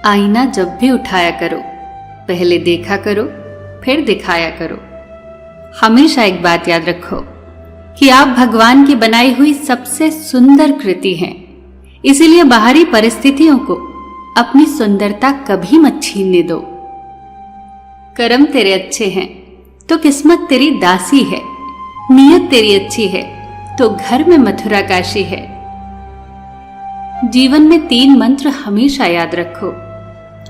आईना जब भी उठाया करो, पहले देखा करो, फिर दिखाया करो। हमेशा एक बात याद रखो कि आप भगवान की बनाई हुई सबसे सुंदर कृति हैं। इसीलिए बाहरी परिस्थितियों को अपनी सुंदरता कभी मत छीनने दो। कर्म तेरे अच्छे हैं तो किस्मत तेरी दासी है, नीयत तेरी अच्छी है तो घर में मथुरा काशी है। जीवन में 3 मंत्र हमेशा याद रखो।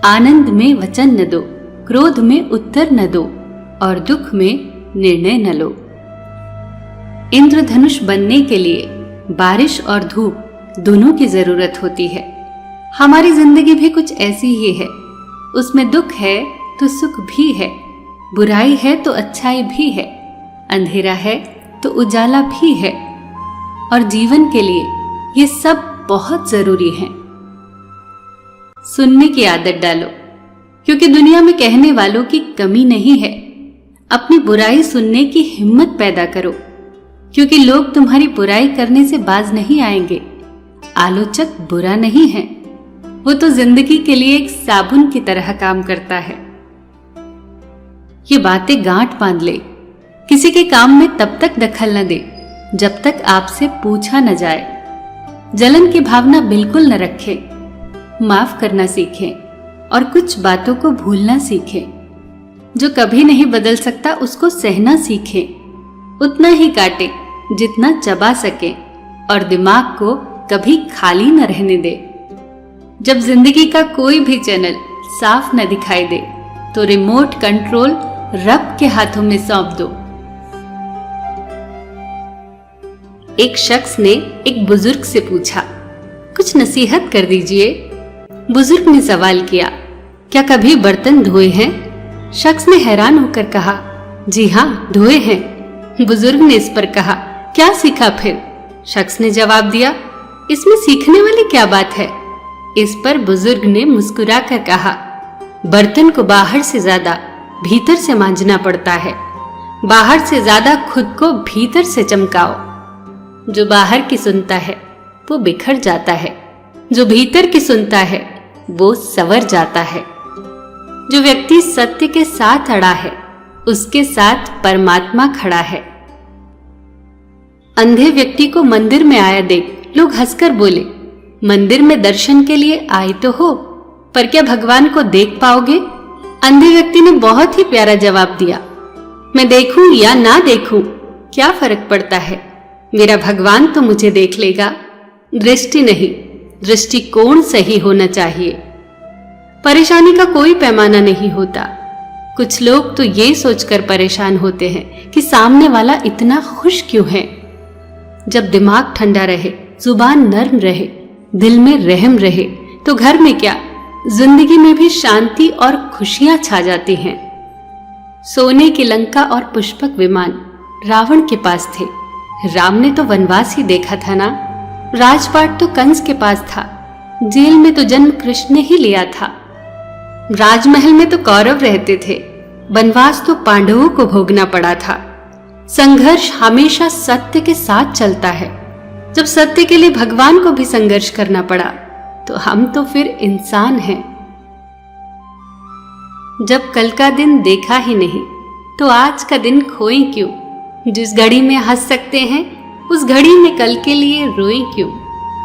आनंद में वचन न दो, क्रोध में उत्तर न दो और दुख में निर्णय न लो। इंद्रधनुष बनने के लिए बारिश और धूप दोनों की जरूरत होती है। हमारी जिंदगी भी कुछ ऐसी ही है। उसमें दुख है तो सुख भी है, बुराई है तो अच्छाई भी है, अंधेरा है तो उजाला भी है। और जीवन के लिए ये सब बहुत जरूरी है। सुनने की आदत डालो, क्योंकि दुनिया में कहने वालों की कमी नहीं है। अपनी बुराई सुनने की हिम्मत पैदा करो, क्योंकि लोग तुम्हारी बुराई करने से बाज नहीं आएंगे। आलोचक बुरा नहीं है, वो तो जिंदगी के लिए एक साबुन की तरह काम करता है। ये बातें गांठ बांध ले, किसी के काम में तब तक दखल न दे जब तक आपसे पूछा न जाए। जलन की भावना बिल्कुल न रखे, माफ करना सीखें और कुछ बातों को भूलना सीखें। जो कभी नहीं बदल सकता उसको सहना सीखें। उतना ही काटे जितना चबा सके और दिमाग को कभी खाली न रहने दे। जब जिंदगी का कोई भी चैनल साफ न दिखाई दे तो रिमोट कंट्रोल रब के हाथों में सौंप दो। एक शख्स ने एक बुजुर्ग से पूछा, कुछ नसीहत कर दीजिए। बुजुर्ग ने सवाल किया, क्या कभी बर्तन धोए हैं? शख्स ने हैरान होकर कहा, जी हाँ, धोए हैं। बुजुर्ग ने इस पर कहा, क्या सीखा फिर? शख्स ने जवाब दिया, इसमें सीखने वाली क्या बात है? इस पर बुजुर्ग ने मुस्कुराकर कहा, बर्तन को बाहर से ज्यादा भीतर से मांजना पड़ता है। बाहर से ज्यादा खुद को भीतर से चमकाओ। जो बाहर की सुनता है वो बिखर जाता है, जो भीतर की सुनता है वो संवर जाता है। जो व्यक्ति सत्य के साथ अड़ा है उसके साथ परमात्मा खड़ा है। अंधे व्यक्ति को मंदिर में आया देख लोग हंसकर बोले, मंदिर में दर्शन के लिए आए तो हो, पर क्या भगवान को देख पाओगे? अंधे व्यक्ति ने बहुत ही प्यारा जवाब दिया, मैं देखूं या ना देखूं क्या फर्क पड़ता है, मेरा भगवान तो मुझे देख लेगा। दृष्टि नहीं, दृष्टिकोण सही होना चाहिए। परेशानी का कोई पैमाना नहीं होता। कुछ लोग तो ये सोचकर परेशान होते हैं कि सामने वाला इतना खुश क्यों है। जब दिमाग ठंडा रहे, जुबान नर्म रहे, दिल में रहम रहे, तो घर में क्या, जिंदगी में भी शांति और खुशियां छा जाती हैं। सोने की लंका और पुष्पक विमान रावण के पास थे। राम ने तो वनवास ही देखा था ना। राजपाट तो कंस के पास था। जेल में तो जन्म कृष्ण ने ही लिया था। राजमहल में तो कौरव रहते थे। वनवास तो पांडवों को भोगना पड़ा था। संघर्ष हमेशा सत्य के साथ चलता है। जब सत्य के लिए भगवान को भी संघर्ष करना पड़ा तो हम तो फिर इंसान हैं। जब कल का दिन देखा ही नहीं तो आज का दिन खोएं क्यों? जिस घड़ी में हंस सकते हैं उस घड़ी में कल के लिए रोएं क्यों?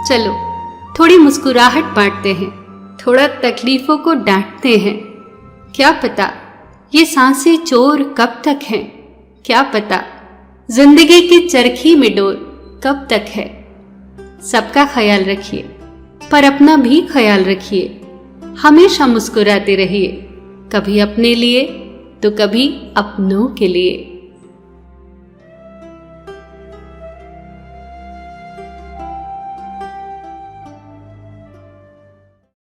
चलो थोड़ी मुस्कुराहट बांटते हैं, थोड़ा तकलीफों को डांटते हैं। क्या पता ये सांसें चोर कब तक हैं? क्या पता जिंदगी की चरखी में डोर कब तक है? सबका ख्याल रखिए पर अपना भी ख्याल रखिए। हमेशा मुस्कुराते रहिए, कभी अपने लिए तो कभी अपनों के लिए।